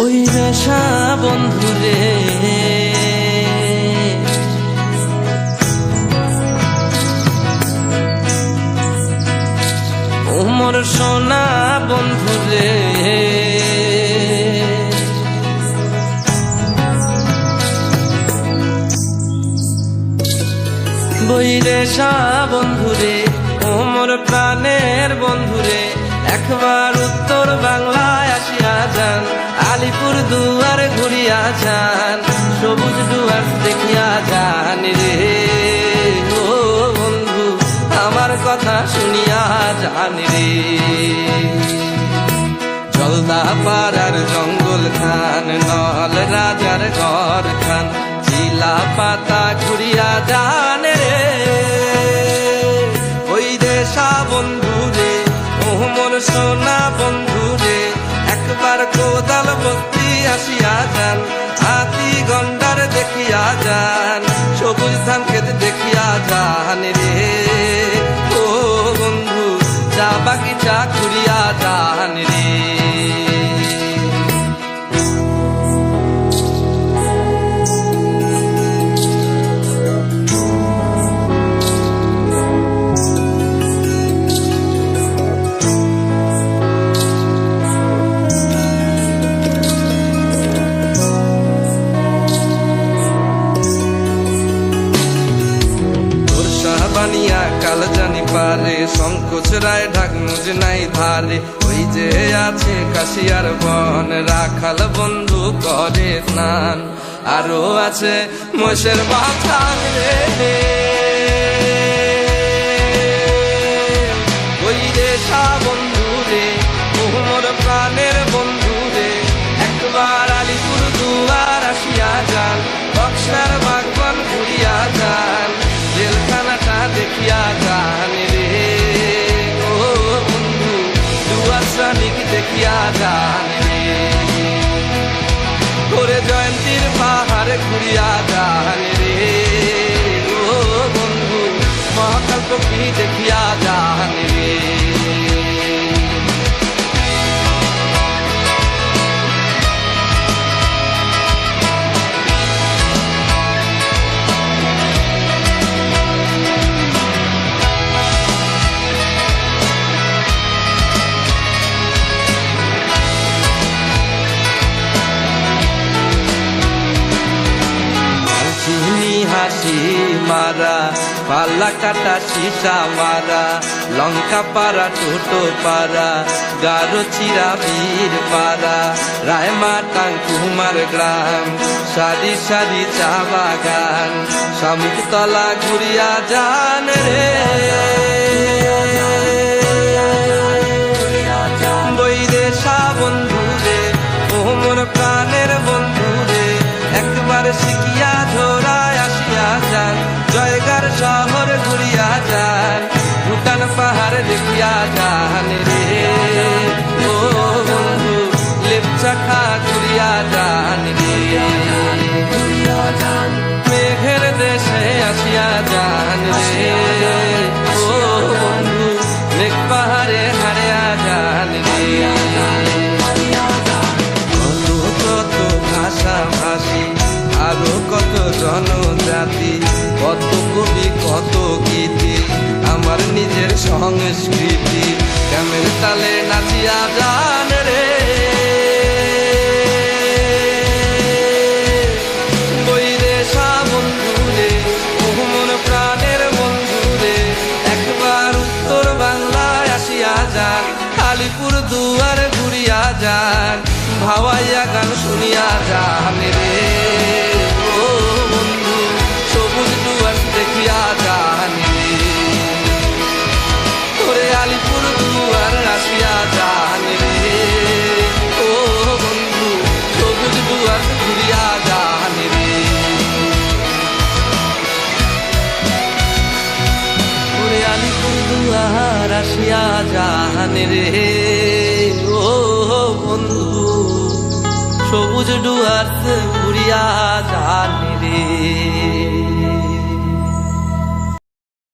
ওই নেশা বন্ধুরে মোর সোনা বন্ধুরে বৈরেশা বন্ধুরে ও মোর প্রাণের বন্ধুরে একবার উত্তর বাংলায় আসিয়া যান, আলিপুর দুয়ার ঘুরিয়া যান, সবুজ দুয়ার দেখিয়া যান রে ও বন্ধু আমার কথা শুনিয়া যান রে। জলদা পাড়ার জঙ্গল খান, নল রাজার ঘর খান, চিলা পাতা ঘুরিয়া যান রে ওই দেশা বন্ধুরে ও মোর সোনা বন্ধুরে একবার কোদাল বস্তি আসিয়া যান, হাতি গন্ডার দেখিয়া যান, সবুজ ধান ক্ষেত দেখিয়া যান রে ও বন্ধু চা বাগিচা ঘুরিয়া যান রে। বানিয়া কাল জানি পারে সংকোচ রায় ঢাকনুজ নাই ধারে, ওই যে আছে কাশিয়ার বন রাখাল বন্ধু করে স্নান, আরো আছে মোষের বাথান রে ওই দেশা বন্ধু রে মোর প্রাণের বন্ধু রে একবার আলিপুর দুয়ার আসিয়া যান, বক্সার বাগবান ঘুরিয়া যান, জেলখানাটা দেখিয়া যান রে ও বন্ধু দুয়ার শ্রমিক দেখিয়া যান রে ওরে জয়ন্তীর পাহাড় ঘুরিয়া যান রে ও বন্ধু মহাকাল টপি দেখিয়া যান রে। হাসি মারা পাল্লা কাটা সীসা মারা লঙ্কা পাড়া টোটো পাড়া গারো চিরা বীর পাড়া রায়মাটাং কুমার গ্রাম সারি সারি চা বাগান শামুকতলা ঘুরিয়া যান রে বৈদেশা বন্ধু রে ও মোর প্রাণের বন্ধু রে একবার শিখিয়া ঝোড়ায় আসিয়া যান, জয়গার শহর ঘুরিয়া যান, ভুটান পাহাড় দেখিয়া যান রে ও বন্ধু লেপচাখা ঘুরিয়া যান রে মেঘের দেশে আসিয়া যান রে ও বন্ধু মেঘ পাহাড়ে হারিয়া যান রে। কত ভাষা ভাষী আরো কত জনজাতি, কত কবি কত গীতি, আমার নিজের সংস্কৃতি কেমন তালে নাচিয়া যান রে বৈদেশা বন্ধু রে মোর প্রাণের বন্ধু রে একবার উত্তর বাংলায় আসিয়া যান, আলিপুর দুয়ার ঘুরিয়া যান, ভাওয়াইয়া গান শুনিয়া যান রে ও বন্ধু সবুজ দুয়ার দেখিয়া যান রে ওরে আলিপুর দুয়ার আসিয়া যান রে ও বন্ধু সবুজ দুয়ার ঘুরিয়া যান রে ওরে আলিপুর দুয়ার আসিয়া যান রে ও বন্ধু সবুজ ডুয়ার ঘুরিয়া যান রে।